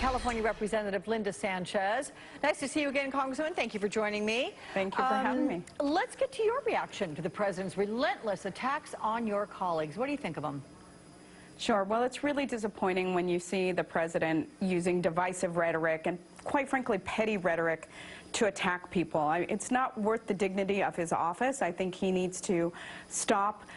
California Representative Linda Sánchez. Nice to see you again, Congresswoman. Thank you for joining me. Thank you for having me. Let's get to your reaction to the president's relentless attacks on your colleagues. What do you think of them? Sure. Well, it's really disappointing when you see the president using divisive rhetoric and, quite frankly, petty rhetoric to attack people. It's not worth the dignity of his office. I think he needs to stop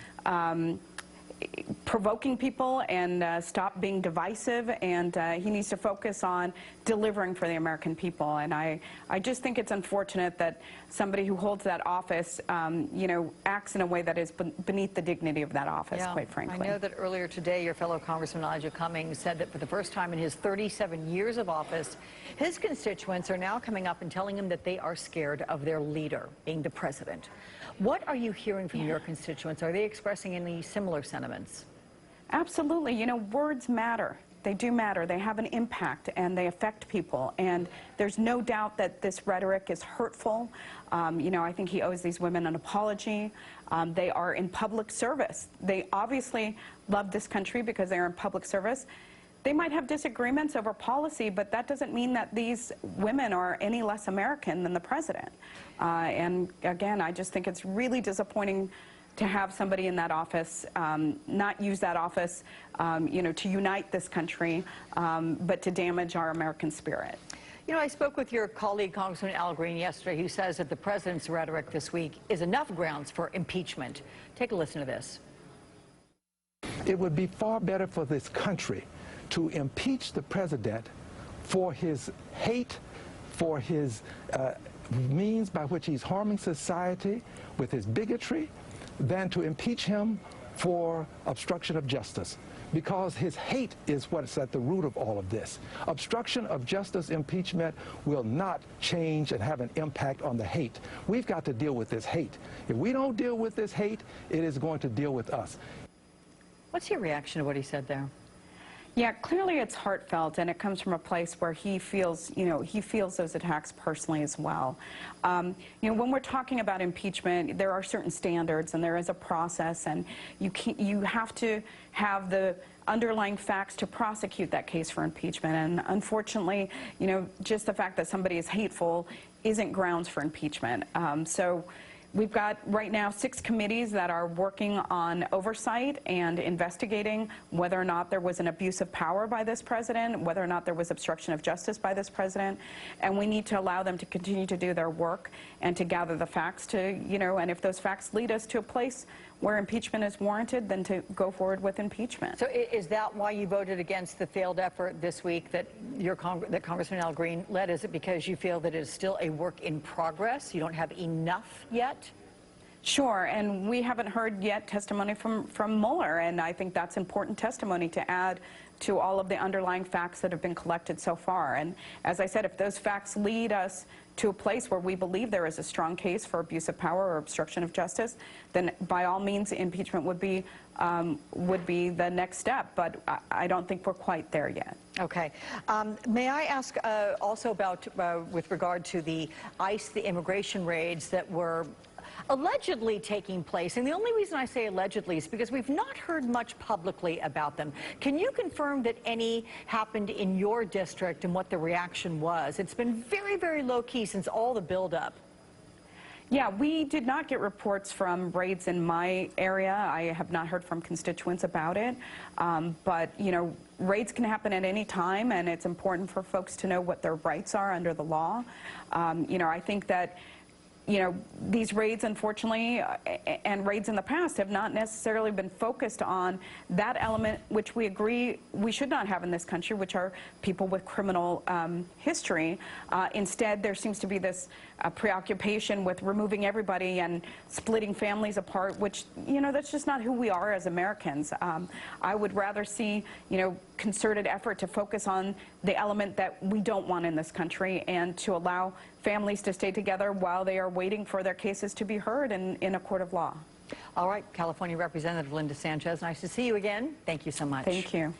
provoking people and stop being divisive, and he needs to focus on delivering for the American people. And I just think it's unfortunate that somebody who holds that office, you know, acts in a way that is beneath the dignity of that office, quite frankly. I know that earlier today your fellow Congressman Elijah Cummings said that for the first time in his 37 years of office, his constituents are now coming up and telling him that they are scared of their leader, being the president. What are you hearing from your constituents? Are they expressing any similar sentiments? Absolutely. You know, words matter. They do matter. They have an impact, and they affect people. And there's no doubt that this rhetoric is hurtful. You know, I think he owes these women an apology. They are in public service. They obviously love this country because they are in public service. They might have disagreements over policy, but that doesn't mean that these women are any less American than the president. And again, I just think it's really disappointing to have somebody in that office not use that office, you know, to unite this country, but to damage our American spirit. You know, I spoke with your colleague, Congressman Al Green, yesterday, who says that the president's rhetoric this week is enough grounds for impeachment. Take a listen to this. It would be far better for this country to impeach the president for his hate, for his means by which he's harming society with his bigotry, than to impeach him for obstruction of justice, because his hate is what's at the root of all of this. Obstruction of justice impeachment will not change and have an impact on the hate. We've got to deal with this hate. If we don't deal with this hate, it is going to deal with us. What's your reaction to what he said there? Yeah, clearly it's heartfelt, and it comes from a place where he feels, you know, he feels those attacks personally as well. You know, when we're talking about impeachment, there are certain standards, and there is a process, and you have to have the underlying facts to prosecute that case for impeachment. And unfortunately, you know, just the fact that somebody is hateful isn't grounds for impeachment. So we've got right now 6 committees that are working on oversight and investigating whether or not there was an abuse of power by this president, whether or not there was obstruction of justice by this president, and we need to allow them to continue to do their work and to gather the facts to, you know, and if those facts lead us to a place where impeachment is warranted, then to go forward with impeachment. So is that why you voted against the failed effort this week that that Congressman Al Green led? Is it because you feel that it is still a work in progress? You don't have enough yet? Sure, and we haven't heard yet testimony from Mueller, and I think that's important testimony to add to all of the underlying facts that have been collected so far. And as I said, if those facts lead us to a place where we believe there is a strong case for abuse of power or obstruction of justice, then by all means impeachment would be the next step. But I don't think we're quite there yet. Okay. May I ask also about, with regard to the ICE, the immigration raids that were allegedly taking place, and the only reason I say allegedly is because we've not heard much publicly about them. Can you confirm that any happened in your district and what the reaction was? It's been very, very low-key since all the build-up. Yeah, we did not get reports from raids in my area. I have not heard from constituents about it. But, you know, raids can happen at any time, and it's important for folks to know what their rights are under the law. You know, I think that, you know, these raids, unfortunately, and raids in the past have not necessarily been focused on that element which we agree we should not have in this country, which are people with criminal history. Instead, there seems to be this preoccupation with removing everybody and splitting families apart, which, you know, that's just not who we are as Americans. I would rather see, you know, concerted effort to focus on the element that we don't want in this country and to allow families to stay together while they are waiting for their cases to be heard in a court of law. All right, California Representative Linda Sánchez, nice to see you again. Thank you so much. Thank you.